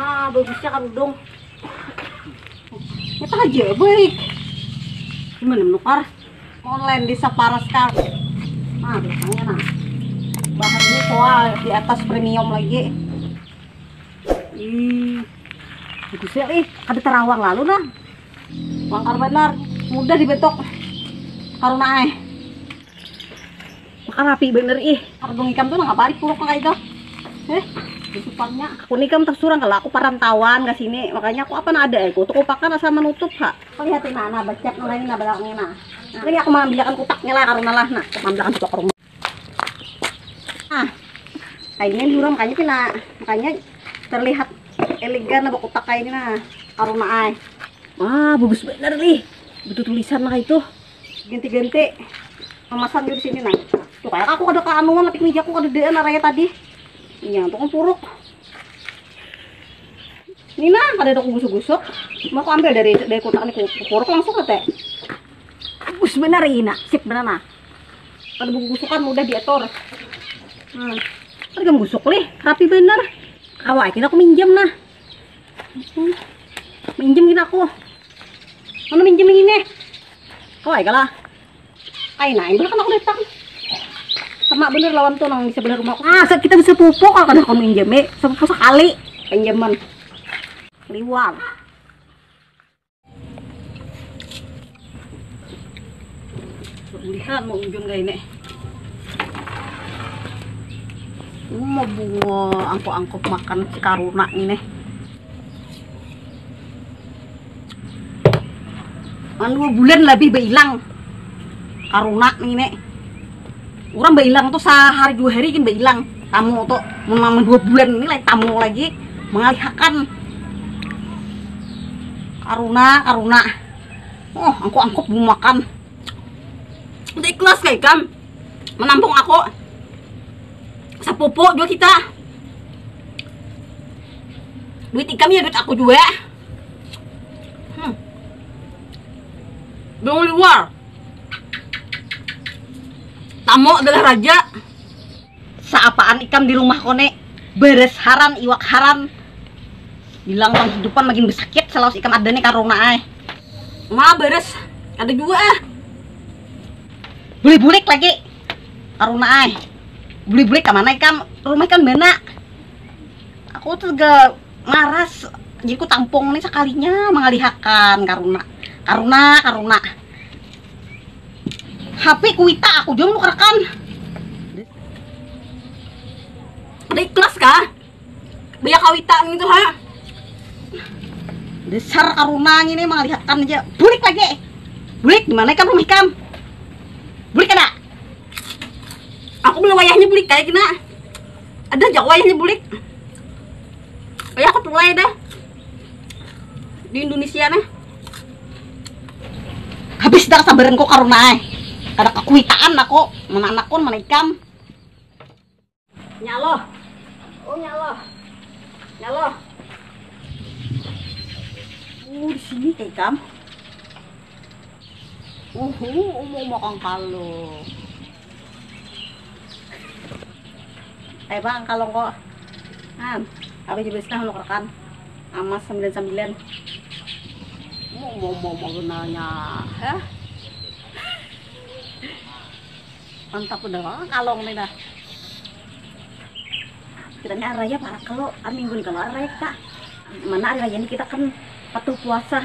Bagusnya kan dong. Kita aja baik. Gimana menukar? Online di Saparaskar. Biasanya nah. Bahannya soal di atas premium lagi. Bagusnya ada terawang lalu nah. Langkar benar, mudah dibentuk. Karena makan rapi bener kardung ikan tuh nggak balik puluk kayak itu. Tutupannya aku nikam tersurang kalau aku parantawan ke sini, makanya aku apa ada aku tuh kupakan asal menutup lihatin bacak lain belakangnya ini aku mengambilkan kutaknya lah karena lah mengambilkan kutak rumah kayaknya diurang makanya terlihat elegan kutak kayak ini karena bagus bener betul tulisan itu ganti-ganti memasang di sini tuh kayak aku ada keanuan lapik meja aku ada araya tadi. Iya, untuk puruk. Ini ada aku gusuk-gusuk. Mau aku ambil dari kotak ini puruk langsung ke teh. Bagus benar ini, sip benar Ada buku gusukan mudah diatur. Ada gusuk rapi bener. Awak kira aku minjem Minjem kira aku. Mana minjem ini? Awak kalah. Ini kan aku datang. Sama bener lawan tuh nang di sebelah rumah aku. Saat kita bisa pupuk kalau aku minjem sepupu sekali pinjaman liwang. Lihat mau ujung kayak ini. Mau bunga angkop-angkop makan si Karuna ini. Kan 2 bulan lebih hilang Karuna ini. Orang hilang tuh sehari 2 hari kan hilang tamu tuh memang 2 bulan ini lagi tamu lagi mengalihkan Karuna angkop mau makan udah ikhlas kayak kan menampung aku sepupu juga kita duit ikam ya duit aku juga belum luar tamu adalah raja. Seapaan ikan di rumah kone beres haran iwak haran. Bilang kehidupan makin besakit selalu ikan ada nih karuna beres ada juga bulik-bulik lagi karuna bulik-bulik kemana ikan rumah ikan benak. Aku tuh gak ngaras jadi aku tampung nih sekalinya mengalihkan karuna HP kuita aku juga mau kerekan. Ada ikhlas kah? Biar kawita gitu Dasar Karuna ini mengalihkan aja. Bulik lagi. Bulik di mana kan rumah ikan? Bulik ada? Aku belum wayahnya bulik kayak gini. Ada aja wayahnya bulik. Wayah aku tuh dah. Di Indonesia habis dah sabaran kok Karuna kada kekuitaan aku mana anakku mana ikam nyalo di sini kayak ikam mau makan kalau bang kalau kok apa juga mau rekan amas 99 mau gunanya mantap udah kalong nih dah kiranya araya para kalau minggu kalau araya kak mana araya ini kita kan patuh puasa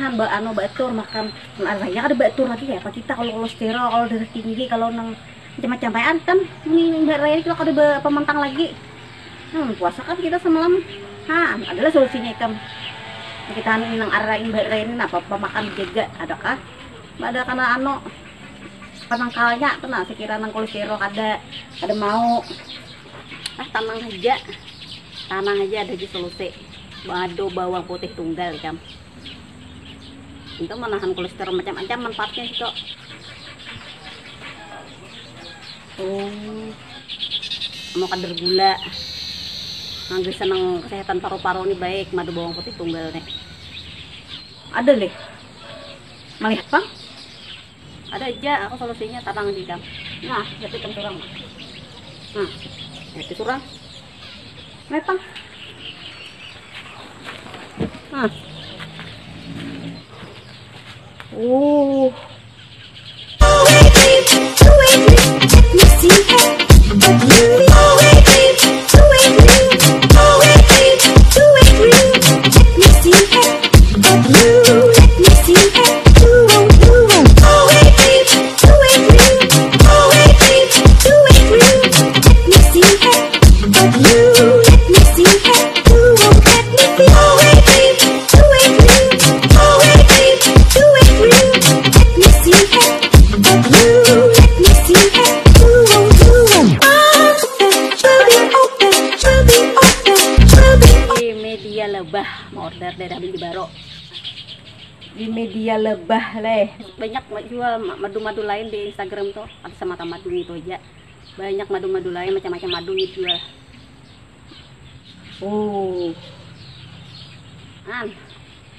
batur makan araya ada batur lagi ya apa kita kalau kolesterol kalau darah tinggi kalau nang macam-macam kan ini araya ini kalau ada pemantang lagi puasa kan kita semalam adalah solusinya ikan kita nang araya ini apa makan jaga adakah ada karena penangkalnya tenang sekiranya nang kolesterol ada mau tanang aja ada di solusi bado bawang putih tunggal kan itu menahan kolesterol macam-macam manfaatnya itu mau kadar gula nggak senang kesehatan paru-paru ini baik madu bawang putih tunggal nih ada deh melihat bang ada aja aku solusinya tatang di kam jadi kam turang jadi turang metang Hah. Oh. Lebah mau order daerah Bindi Baro di media lebah leh, banyak jual madu-madu lain di Instagram tuh, ada sama madu itu aja, banyak madu-madu lain macam-macam madu jual. Oh,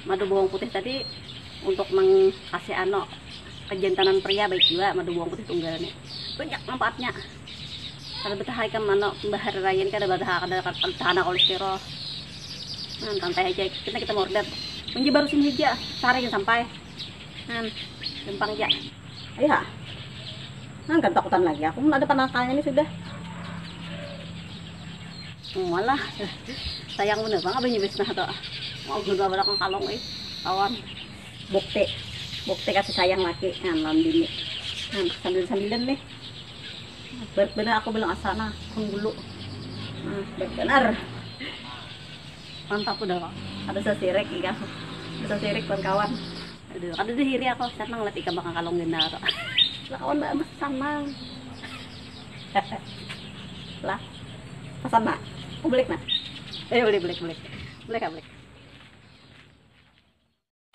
madu bawang putih tadi untuk mengkasih kejantanan pria baik juga, madu bawang putih tunggalnya banyak manfaatnya. Kada betah kan mano bahar raya ini kada betah kada kolesterol. Santai aja kita mau order menji baru sini aja sehari sampai gampang aja. Ayo kan takutan lagi aku ada penakalnya ini sudah malah sayang bener bang abang nyebis nah tuh mau juga belakang kalong kawan bukti kasih sayang lagi lawan bini sambil-sambilan nih bener aku bilang asana kung dulu benar mantap udah kok. Ada sesirik ikan, ada sesirik kawan-kawan. Aduh, ada di hiri aku senang ngeliat ikan bakal kalong gina kok. Lah kawan mbak senang. Lah, pesan nak, aku beli nak. Beli.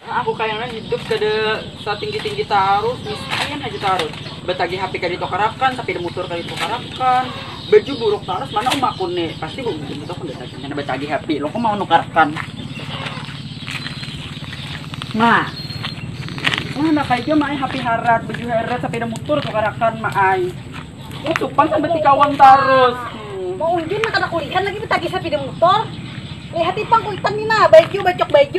Aku kayaknya hidup kada setinggi-tinggi tarus, miskin aja tarus. Betagi HP kada ditokarakan, tapi mutur kada ditokarakan. Baju buruk tarus mana umakun nih, pasti bung itu aku udah tanya betagi HP, lo kok mau nukarkan? Nah, mana kayak maai HP harat, baju harat, sepeda motor tukarakan maai. Oh, supan sampai kawan tarus. Mau undin nak kada kuliah lagi betagi sepeda motor. Lihat ipang kuitan nih nah, baju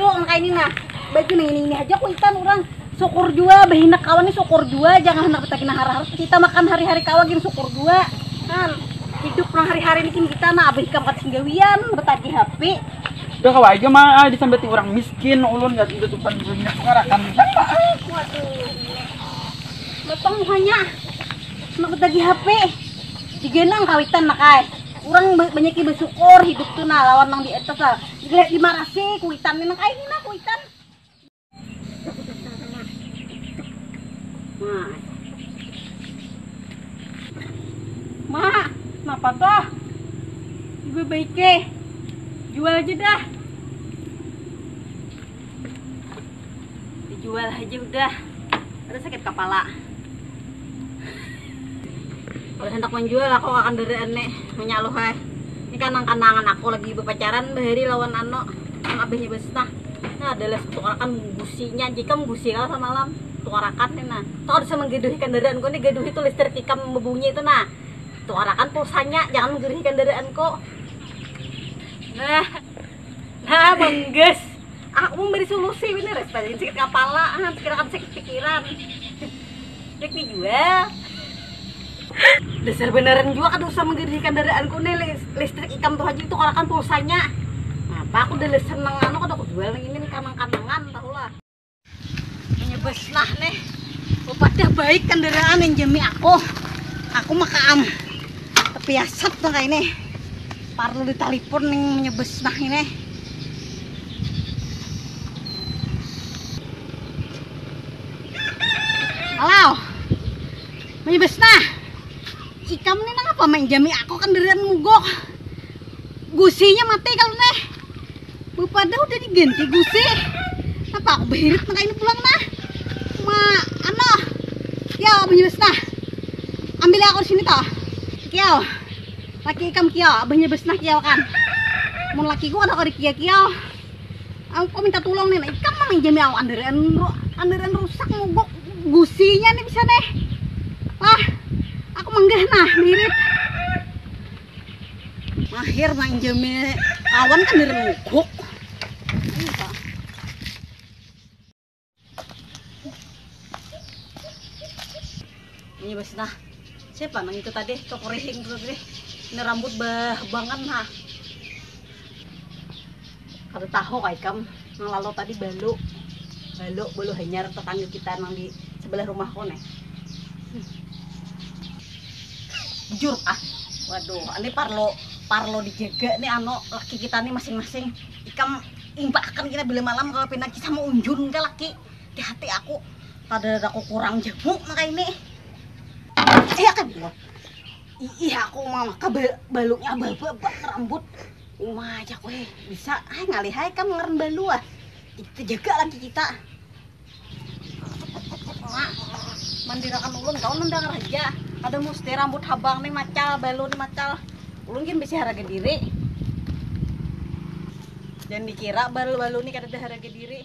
ang kayak ini nah. Baju ini aja kuitan orang. Syukur jua bahina kawan nih syukur jua, jangan hendak betagi nah harus kita makan hari-hari kawan gini syukur jua. Kan hidup orang hari-hari ini kita nah abis kamu kata singgawian betagi HP. Udah kau aja mah disambeti orang miskin, ulun nggak itu tuh penjualnya tukarakan. Waduh, betong hanya nak betagi HP. Digenang kawitan nakai. Orang banyak bersyukur hidup tuh nah lawan nang di atas lah. Di marasi kuitan nang kayak ini nah kuitan. Ma, kenapa toh? Ibu baik jual aja dah. Dijual aja udah. Ada sakit kepala. Kalau hendak menjual aku akan dari ane menyaluh hai. Ini kanang-kanangan aku lagi berpacaran bahari lawan ano yang abahnya besna. Nah adalah tukarakan businya jika busi kalau semalam tukarakan nih nah. Tahu bisa menggeduhi kendaraanku nih geduhi itu listrik ikam membunyi itu nah. Tukarakan pulsanya jangan menggeduhi kendaraanku. Nah bangges. Aku memberi solusi ini respon sakit kepala, sekirakan sakit pikiran. Cek dijual. Dasar beneran juga kan usah menggeduhi kendaraanku nih listrik ikam tuh aja itu tukarakan pulsanya. Apa aku udah seneng anu kan aku jual ini kanang-kanangan tau lah. Nyebes lah nih. Pada baik kendaraan yang jemi aku. Aku makam. Tapi asap tuh kayak ini. Perlu ditelepon nih nyebes nah ini. Halo. Menyebes nah. Ikam nih nang apa main jami aku kendaraan mogok. Gusinya mati kalau nih. Bupada udah diganti gusi. Apa aku behirit nang ini pulang nah. Ano? Kiao menyebes nah. Ambil aku di sini toh. Kiao. Laki ikam kiao, abahnya besnah kiao kan. Mun laki gua ada kori kiao. Aku minta tolong nih, ikam mah main jami aku anderan rusak mogok gusinya nih bisa deh. Wah, aku menggah nah mirip. Mahir main jami kawan kan dari mogok. Ini Pak. bes nah. Siapa nang itu tadi cokorihing tuh tadi. Ini rambut bangan ha. Kada tahu kai kam nang lalu tadi balu hanyar tetangga kita nang di sebelah rumahku nih. Jujur ah. Waduh, ini parlo dijaga nih laki kita nih masing-masing. Ikam impakan kita bila malam kalau pindah kita mau unjun ke laki. Di hati aku kada aku kurang jamu maka ini. Iya kan? Iya aku mama baluknya babak rambut. Umah aja kowe bisa ngalih hai kan ngeren balu ah. Kita jaga lagi kita. Mak, mandirakan ulun kau nendang raja. Ada mesti rambut habang nih macal, balu nih macal. Ulun kan bisa harga diri. Jangan dikira balu-balu nih kada ada harga diri.